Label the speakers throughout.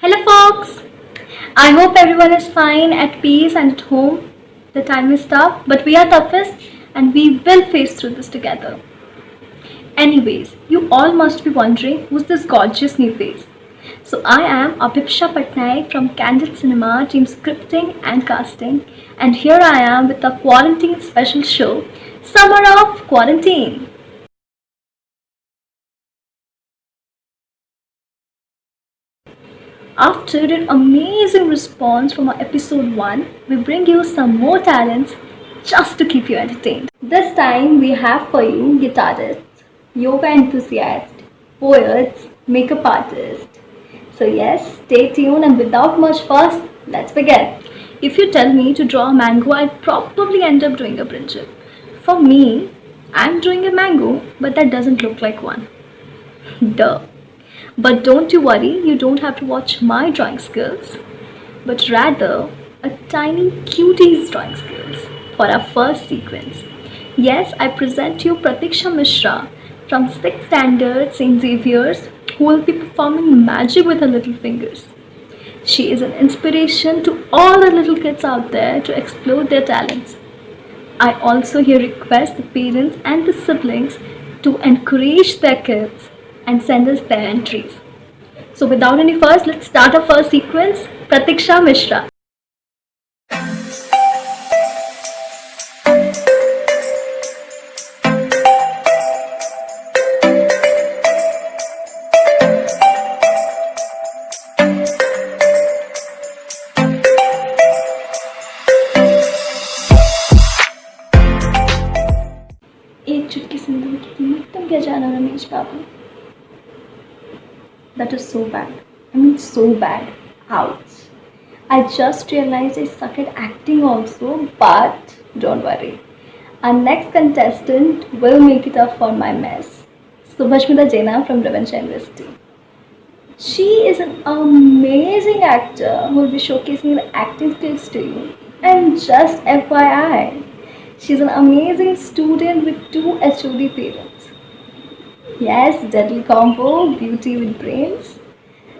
Speaker 1: Hello, folks! I hope everyone is fine, at peace, and at home. The time is tough, but we are toughest and we will face through this together. Anyways, you all must be wondering who's this gorgeous new face. So, I am Abhipsha Patnaik from Candid Cinema, team scripting and casting, and here I am with a quarantine special show, Summer of Quarantine. After an amazing response from our episode 1, we bring you some more talents just to keep you entertained. This time we have for you guitarists, yoga enthusiasts, poets, makeup artists. So yes, stay tuned and without much fuss, let's begin. If you tell me to draw a mango, I'd probably end up doing a brinjal. For me, I'm drawing a mango, but that doesn't look like one. Duh. But don't you worry, you don't have to watch my drawing skills, but rather a tiny cutie's drawing skills for our first sequence. Yes, I present you Pratiksha Mishra from 6th Standard St. Xavier's, who will be performing magic with her little fingers. She is an inspiration to all the little kids out there to explore their talents. I also here request the parents and the siblings to encourage their kids and send us their entries. So without any fuss, let's start our first sequence, Pratiksha Mishra. एक चुटकी सिंदूर की कीमत तुम क्या जानो रमेश बाबू. That is so bad. I mean, so bad. Ouch. I just realized I suck at acting also, but don't worry. Our next contestant will make it up for my mess. Subhashmita Jaina from Ravancha University. She is an amazing actor who will be showcasing her acting skills to you. And just FYI, she's an amazing student with 2 HOD parents. Yes, deadly combo, beauty with brains.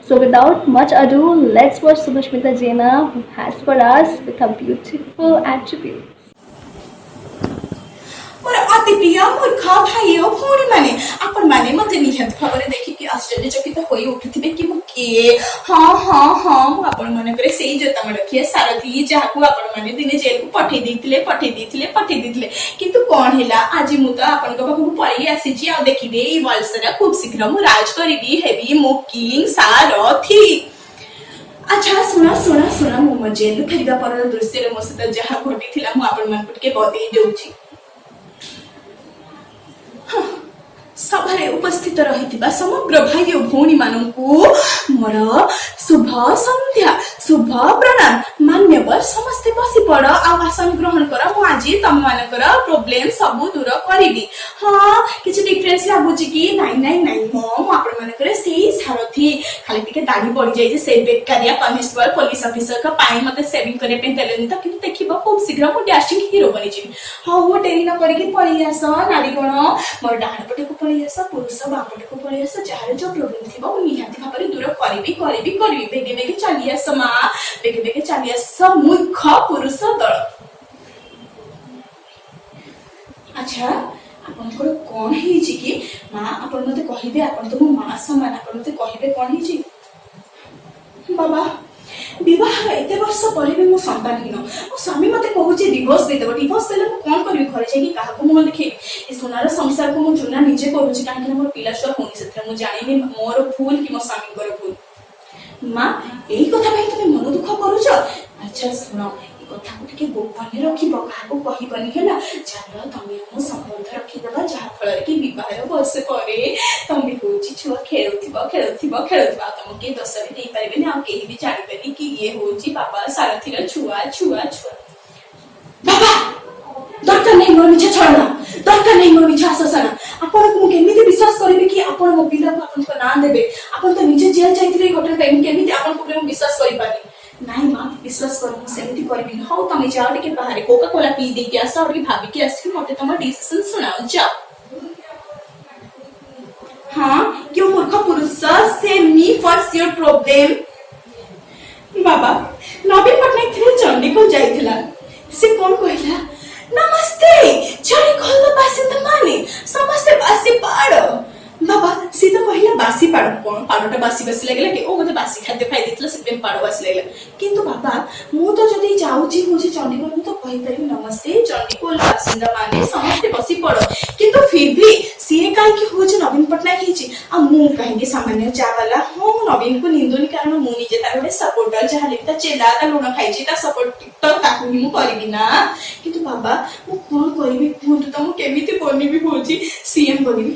Speaker 1: So without much ado, let's watch Subhashmita Jaina who has for us with her beautiful attributes.
Speaker 2: ମୋର ଅତି ପ୍ରିୟ ମୂର୍ଖ ଭାଇ ଓ ଭଉଣୀ ମାନେ ଆପଣମାନେ ମୋତେ ନିହାତି ଭାବରେ ଦେଖିକି ଆଶ୍ଚର୍ଯ୍ୟଚକିତ ହୋଇ ଉଠୁଥିବେ କି ମୁଁ କିଏ. ହଁ ମୁଁ ଆପଣମାନଙ୍କର ସେଇ ଜୋତାମଡ଼ଖିଆ ସାରଥି ଯାହାକୁ ଆପଣମାନେ ଦିନେ ଜେଲକୁ ପଠେଇ ଦେଇଥିଲେ କିନ୍ତୁ କଣ ହେଲା ଆଜି ମୁଁ ତ ଆପଣଙ୍କ ପାଖକୁ ପଳେଇ ଆସିଛି. ଆଉ ଦେଖିବେ ଏଇ ବର୍ଷରେ ଖୁବ୍ ଶୀଘ୍ର ମୁଁ ରାଜ କରିବି, ହେବି ମୋ କିଙ୍ଗ ସାରଥି. ଆଚ୍ଛା ଶୁଣ ମୁଁ ମୋ ଜେଲରୁ ଫେରିବା ପରର ଦୃଶ୍ୟରେ ମୋ ସହିତ ଯାହା ଘଟିଥିଲା ମୁଁ ଆପଣମାନଙ୍କୁ ଟିକେ ବତେଇ ଦେଉଛି. ସଭାରେ ଉପସ୍ଥିତ ରହିଥିବା ସମଗ୍ର ଭାଇ ଓ ଭଉଣୀ ମାନଙ୍କୁ ମୋର ଶୁଭ ସନ୍ଧ୍ୟା, ଶୁଭ ପ୍ରଣାମ. ମାନ୍ୟବର ସମସ୍ତେ ବସି ପଡ ଆଉ ଆସନ ଗ୍ରହଣ କର. ମୁଁ ଆଜି ତମମାନଙ୍କର ପ୍ରୋବ୍ଲେମ ସବୁ ଦୂର କରିବି. ହଁ, କିଛି ଡିଫରେନ୍ସ ଲାଗୁଛି କି? ନାଇଁ ମୁଁ ଆପଣମାନଙ୍କର ସେଇ ସାରଥି. ଖାଲି ଟିକେ ଦାଢି ପଡିଯାଇଛି ସେଇ ବେକାରିଆ କନେଷ୍ଟବଳ ପୋଲିସ ଅଫିସରଙ୍କ ପାଇଁ ମତେ ସେଭିଂ କରିବା ପାଇଁ ଦେଲେନି ତ, କିନ୍ତୁ ଦେଖିବ ଖୁବ୍ ଶୀଘ୍ର ମୁଁ ଡ୍ୟାସିଂ ହିରୋ ବନିଯିବି. ହଉ ଡେରି ନ କରିକି ପଳେଇ ଆସ ନାରୀଗଣ. ମୋର ଡାହାଣ ପଟକୁ ପଳେଇ ଆସ, ପୁରୁଷ ବାମ ପଟକୁ ପଳେଇ ଆସ. ଯାହାର ଯୋଉ ପ୍ରୋବ୍ଲେମ ଥିବ ମୁଁ ନିହାତି ଭାବରେ ଦୂର କରିବି. ବେଗେ ଚାଲି ଆସ ମା, ବେଗେ ଚାଲି ଆସ ମୂର୍ଖ ପୁରୁଷ ଦଳ. ଆଚ୍ଛା, ଆପଣଙ୍କର କଣ ହେଇଛି କି ମା? ଆପଣ ମତେ କହିବେ, ଆପଣ ତ ମୋ ମା ସମାନ. ଆପଣ ମତେ କହିବେ କଣ ହେଇଛି? ବାବା, ବିବାହର ଏତେ ବର୍ଷ ପରେ ବି ମୁଁ ସନ୍ତାନହୀନ. ମୋ ସ୍ୱାମୀ ମତେ କହୁଛି ଡିଭୋର୍ସ ଦେଇଦେବ. ଡିଭୋର୍ସ ଦେଲେ ମୁଁ କଣ କରିବି? ଘରେ ଯାଇକି କାହାକୁ ମୁହଁ ଦେଖେଇବି? ଏ ସୁନାର ସଂସାରକୁ ମୁଁ ଚୁନା ନିଜେ କରୁଛି, କାହିଁକି ନା ମୋର ପିଲା ଛୁଆ ହଉନି. ସେଥିରେ ମୁଁ ଜାଣିନି ମୋର ଭୁଲ କି ମୋ ସ୍ୱାମୀଙ୍କର ଭୁଲ. ମା, ଏଇ କଥା ପାଇଁ ତମେ ମନ ଦୁଃଖ କରୁଛ? ଆଚ୍ଛା ଶୁଣ, ଏ କଥାକୁ ଟିକେ ଗୋପନରେ ରଖିବ, କାହାକୁ କହିବନି ହେଲା. ଚାଲ ତମେ ଆମ ସମ୍ବନ୍ଧ ରଖିଦେବା, ଯାହା ଫଳରେ କି ବିବାହର ବର୍ଷ ପରେ ତମେ ହଉଛି ଛୁଆ ଖେଳୁଥିବ ଆଉ ତମକୁ କେହି ଦୋଷ ବି ଦେଇପାରିବେନି, ଆଉ କେହି ବି ଜାଣିବେନି କି ଇଏ ହଉଛି ବାବା ସାରଥିର ଛୁଆ. ବାବା, ଦରକାର ନାହିଁ ମୋର ମିଛ ଛଳନା, ଦରକାର ନାହିଁ ମୋର ମିଛ ଆଶ୍ୱାସନା. ଆପଣଙ୍କୁ ମୁଁ କେମିତି ବିଶ୍ୱାସ କରିବି କି ଆପଣ ମୋ ପିଲାକୁ ଆପଣଙ୍କ ନାଁ ଦେବେ? ଆପଣ ତ ନିଜେ ଜେଲ ଯାଇଥିଲେ ଏଇ ଘଟଣା ପାଇଁ. ମୁଁ କେମିତି ଆପଣଙ୍କ ଉପରେ ମୁଁ ବିଶ୍ୱାସ କରିପାରିବି? ନାଇଁ ମା, ବିଶ୍ୱାସ କର, ମୁଁ ସେମିତି କରିବିନି. ହଉ ତମେ ଯାଅ ଟିକେ ବାହାରେ କୋକା କୋଲା ପିଇ ଦେଇକି ଆସ, ଆଉ ଟିକେ ଭାବିକି ଆସିକି ମତେ ତମ ଡିସିସନ ଶୁଣାଅ. ଯାଅ. ହଁ, क्यों मूर्ख पुरुष? Say me what's your problem? बाबा नवीन पट्टनायक थे चंडीगढ़ जाइथिला से कौन कहला नमस्ते चंडीगढ़ बासिंदा माने समस्ते बासी पाड़ बाबा सी तो कहला बासी पाड़ कौन पाड़टा बासी बासी लागला कि ओ मते बासी खाद्य खाइ दितला से पाड़ बासी लागला किंतु बाबा मु तो जदी जाउची होची चंडीगढ़ मु तो कहि पारि नमस्ते चंडीगढ़ बासिंदा माने समस्ते बसी पड़ किंतु फिर भी सीए काहे कि होची नवीन पट्टनायक हिची आ मु कहेंगे सामान्य चावला हो नवीन को निंदुनी कारण मु निजे तार गोटे सपोर्टर जहाले ता चेला ता लुण खाइची ता सपोर्ट तो ताकू ही मु करबी ना किंतु बाबा मु कोन करबी कुंतु त मु केमिति बनिबी होची सीएम बनिबी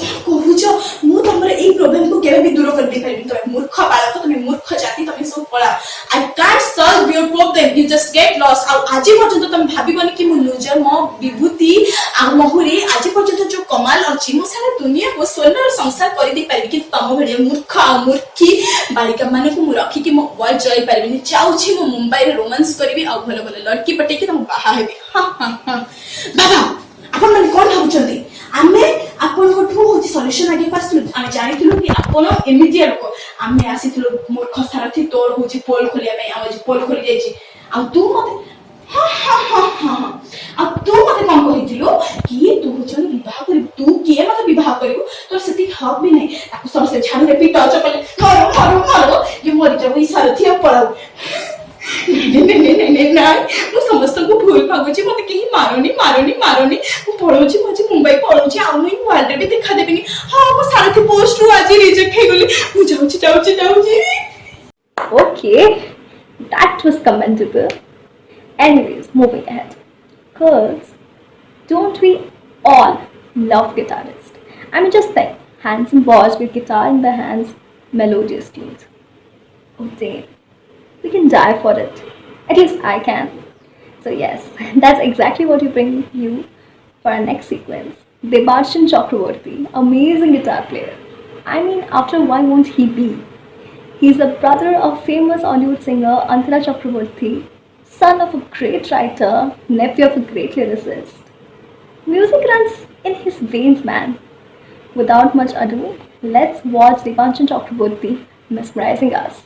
Speaker 2: कहुच मु तमर ए प्रॉब्लम को केबे भी दूर कर दे पारिबी तुम मूर्ख बालक तुम मूर्ख जाति तुम सब पळा I can't solve your problem you just get lost आ आज पर्यंत तुम भाबिबनी कि मु लूजर मो विभूति आ मोहरे आज पर्यंत जो कमाल अछि मु सारा दुनिया को सोलर संसार कर दे पारिबी कि तम भड़िया मूर्ख मूर्खी बालिका माने को मु रखी कि मो वर्ल्ड जय पारिबी चाउछि मु मुंबई रे रोमांस करबी आ भलो भलो लड़की पटे कि तुम बाहा हेबी बाबा आपण मन कोन भाबुचंदी आमे आपण कोठू होची सॉल्यूशन आगे पासलु आमे जानिथिलु कि आपण एमिजिया लोक आमे आसीथिलु मूर्ख सारथी तोर होची पोल खोलिया में आमे पोल खोली जाईची आ तू मते आ तू मते कोन कहिथिलु कि तू होचन विवाह करिब तू किए मते विवाह करिब तोर सेति हक भी नै ताको सबसे झाड़ू रे पीट चपले मारो मारो मारो ये मरि जाबो ई सारथी पळाउ नहीं मु समस्त को भूल भागुची मते केही मारोनी मारोनी मारोनी मु पळौची मजे मुंबई पळौची आ मुई वर्ल्ड भी देखा देबिनी हां मु सारथी पोस्ट रु आज रिजेक्ट हे गली मु जाउची
Speaker 1: Okay, that was commendable. Anyways, moving ahead. Girls, don't we all love guitarists? I mean, just think, handsome boys with guitar in their hands, melodious tunes. Oh damn, we can die for it. At least I can. So yes, that's exactly what we bring you for our next sequence. Debanshan Chakraborty, amazing guitar player. I mean, after why won't he be? He's the brother of famous Hollywood singer Antara Chakraborty, son of a great writer, nephew of a great lyricist. Music runs in his veins, man. Without much ado, let's watch Debanshan Chakraborty mesmerizing us.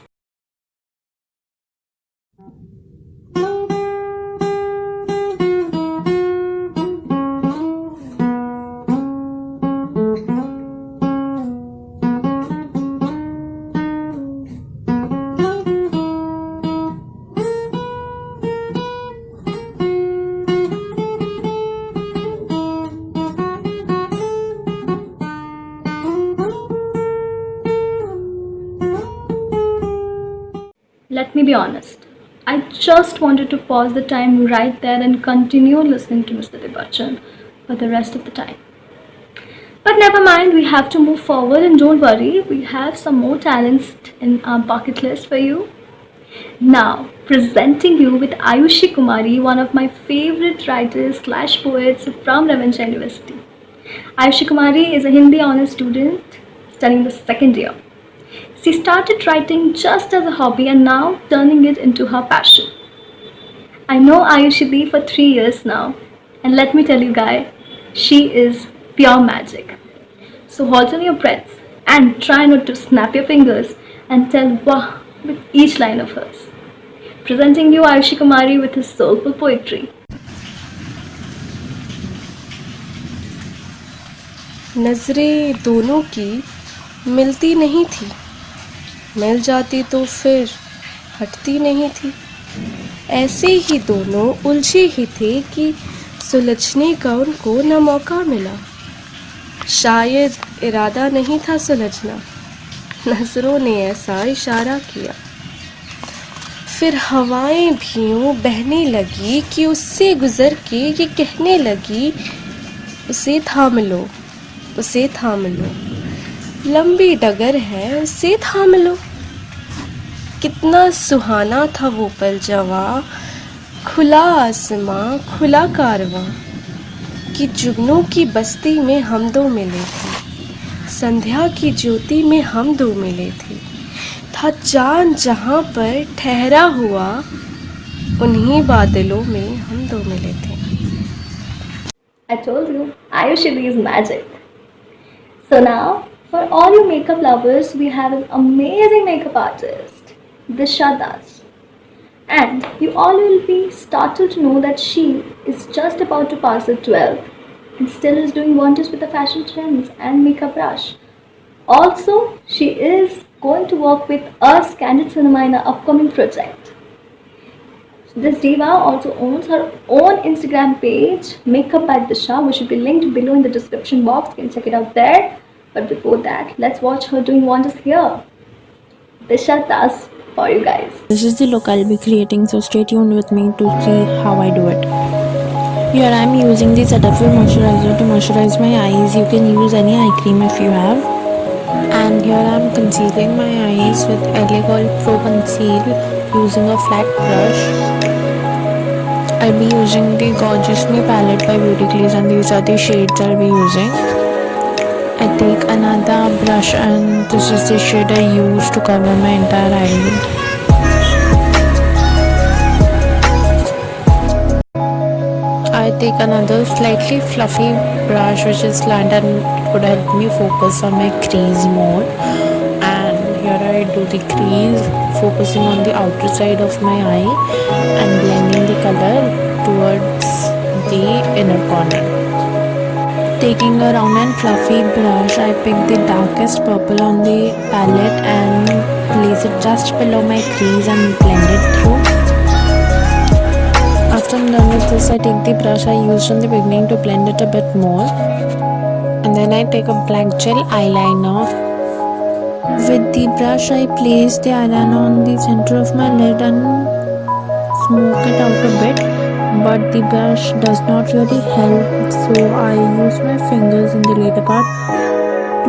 Speaker 1: Let me be honest. I just wanted to pause the time right there and continue listening to Mr. Debanshan for the rest of the time. But never mind, we have to move forward and don't worry, we have some more talents in our bucket list for you. Now, presenting you with Ayushi Kumari, one of my favorite writers / poets from Ravinsha University. Ayushi Kumari is a Hindi honors student studying the second year. She started writing just as a hobby and now turning it into her passion. I know Ayushi Dee for 3 years now, and let me tell you guys, she is pure magic. So hold on your breaths and try not to snap your fingers and tell wow with each line of hers. Presenting you Ayushi Kumari with his soulful poetry.
Speaker 3: नजरें दोनों की मिलती नहीं थी, मिल जाती तो फिर हटती नहीं थी। ऐसे ही दोनों उलझे ही थे कि सुलझने का उनको न मौका मिला। शायद इरादा नहीं था सुलझना, नजरों ने ऐसा इशारा किया। फिर हवाएं भी यूं बहने लगी कि उससे गुजर के ये कहने लगी, उसे थाम लो, उसे थाम लो, लंबी डगर है उसे थाम लो। कितना सुहाना था वो पल जवां, खुला आसमां खुला कारवां, कि जुगनों की बस्ती में हम दो मिले थे, संध्या की ज्योति में हम दो मिले थे। था चांद जहां पर ठहरा हुआ, उन्हीं बादलों में हम दो मिले थे।
Speaker 1: I told you, Ayushi Dee is magic. So now, for all you makeup lovers, we have an amazing makeup artist. Disha does. And you all will be startled to know that she is just about to pass her 12th and still is doing wonders with the fashion trends and makeup rush. Also, she is going to work with us, Candid Cinema, in our upcoming project. This diva also owns her own Instagram page, Makeup by Disha, which will be linked below in the description box. You can check it out there. But before that, let's watch her doing wonders here. Disha does for you guys.
Speaker 4: This is the look I'll be creating, so stay tuned with me to see how I do it. Here I'm using the Cetaphil moisturizer to moisturize my eyes. You can use any eye cream if you have. And here I'm concealing my eyes with LA Gold Pro Conceal using a flat brush. I'll be using the Gorgeous Me palette by Beauty Glaze, and these are the shades I'll be using. I take another brush and this is the shade I use to cover my entire eyelid. I take another slightly fluffy brush which is slant and it would help me focus on my crease more. And here I do the crease, focusing on the outer side of my eye and blending the color towards the inner corner. Taking a round and fluffy brush, I pick the darkest purple on the palette and place it just below my crease and blend it through. After I'm done with this, I take the brush I used in the beginning to blend it a bit more. And then I take a black gel eyeliner. With the brush, I place the eyeliner on the center of my lid and smoke it out a bit. But the brush does not really help, so I use my fingers in the later part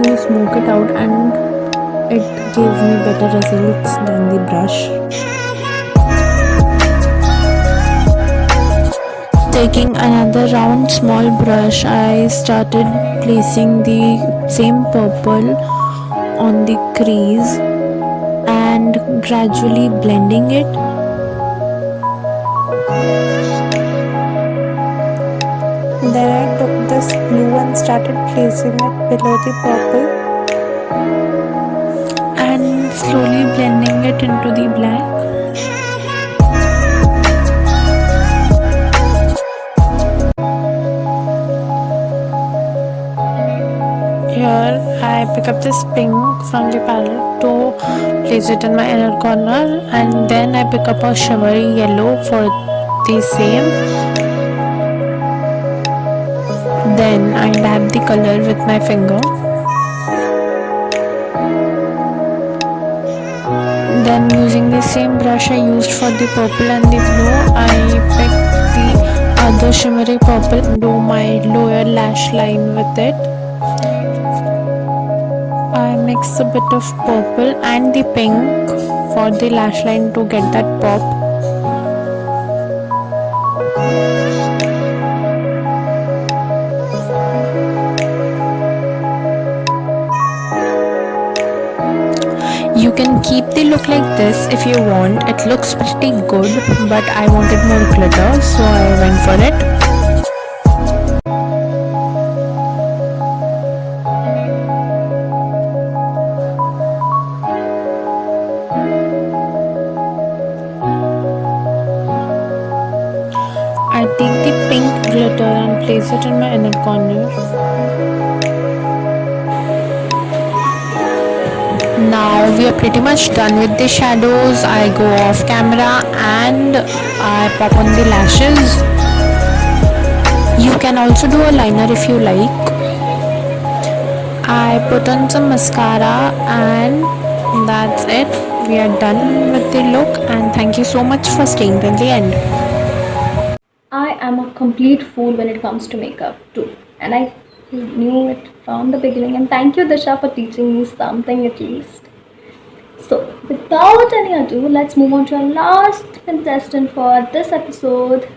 Speaker 4: to smoke it out, and it gives me better results than the brush. Taking another round small brush, I started placing the same purple on the crease and gradually blending it. Then I took this blue and started placing it below the purple and slowly blending it into the black. Here I pick up this pink from the palette to place it in my inner corner, and then I pick up a shimmery yellow for the same. Then I dab the color with my finger. Then using the same brush I used for the purple and the blue, I pick the other shimmery purple and do my lower lash line with it. I mix a bit of purple and the pink for the lash line to get that pop. You can keep the look like this if you want. It looks pretty good, but I wanted more glitter, so I went for it. I take the pink glitter and place it in my inner corner. Now we are pretty much done with the shadows. I go off camera and I pop on the lashes. You can also do a liner if you like. I put on some mascara and that's it. We are done with the look, and thank you so much for staying till the end.
Speaker 1: I am a complete fool when it comes to makeup too, and I knew it from the beginning. And thank you, Disha, for teaching me something at least. So, without any ado, let's move on to our last contestant for this episode.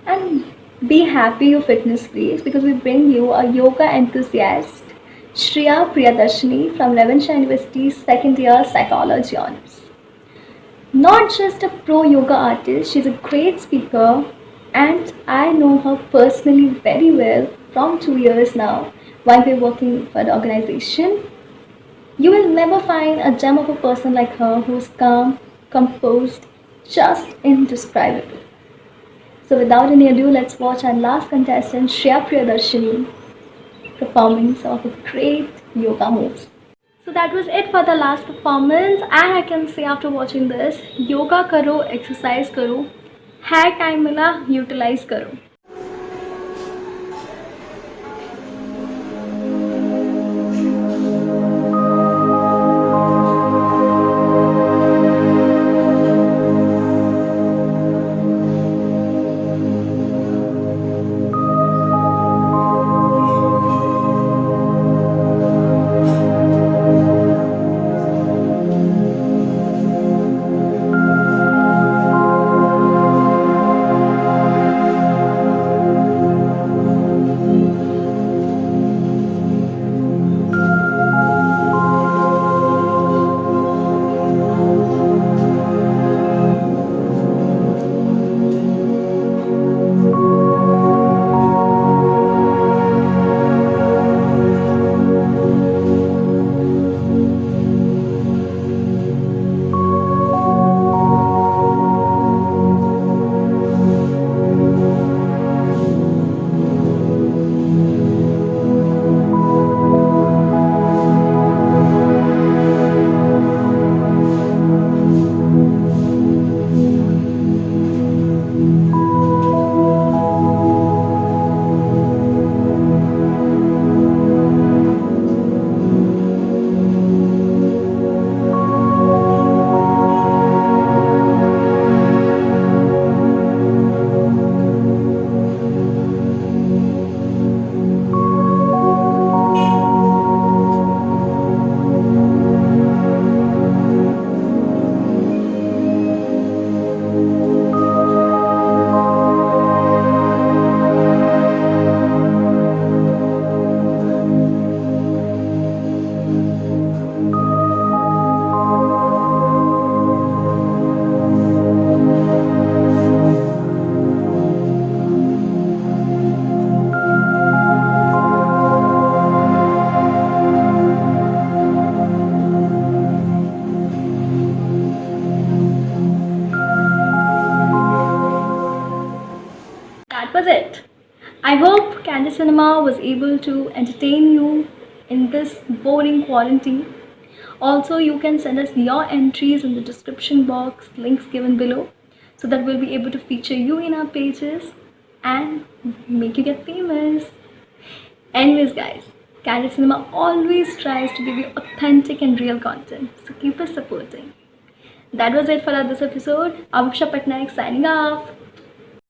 Speaker 1: And be happy you fitness freaks, because we bring you a yoga enthusiast, Shriya Priyadarshini from Levanshire University's second year psychology honors. Not just a pro yoga artist, she's a great speaker, and I know her personally very well from 2 years now while we're working for the organization. You will never find a gem of a person like her who's calm, composed, just indescribable. So without any ado, let's watch our last contestant, Shreya Priyadarshini, performing some of her great yoga moves. So that was it for the last performance, and I can say after watching this, yoga करो, exercise करो, है time मिला, utilize करो. That was it. I hope Candy Cinema was able to entertain you in this boring quarantine. Also, you can send us your entries in the description box, links given below, so that we'll be able to feature you in our pages and make you get famous. Anyways, guys, Candy Cinema always tries to give you authentic and real content, so keep us supporting. That was it for this episode. Avuksha Patnaik signing off.